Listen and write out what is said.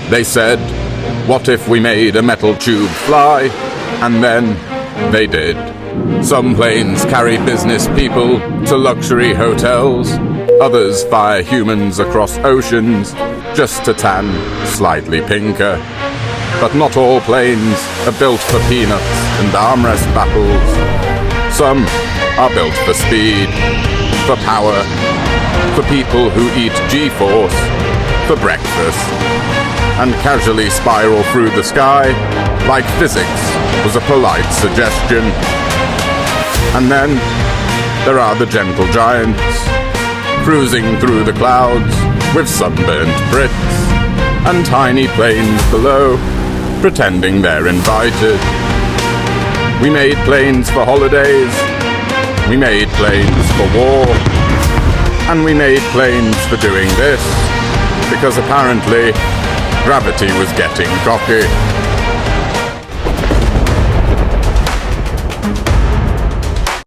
They said, what if we made a metal tube fly? And then they did. Some planes carry business people to luxury hotels. Others fire humans across oceans just to tan slightly pinker. But not all planes are built for peanuts and armrest battles. Some are built for speed, for power, for people who eat G-force for breakfast and casually spiral through the sky like physics was a polite suggestion. And then there are the gentle giants, cruising through the clouds with sunburnt Brits and tiny planes below, pretending they're invited. We made planes for holidays, we made planes for war, and we made planes for doing this, because apparently gravity was getting cocky.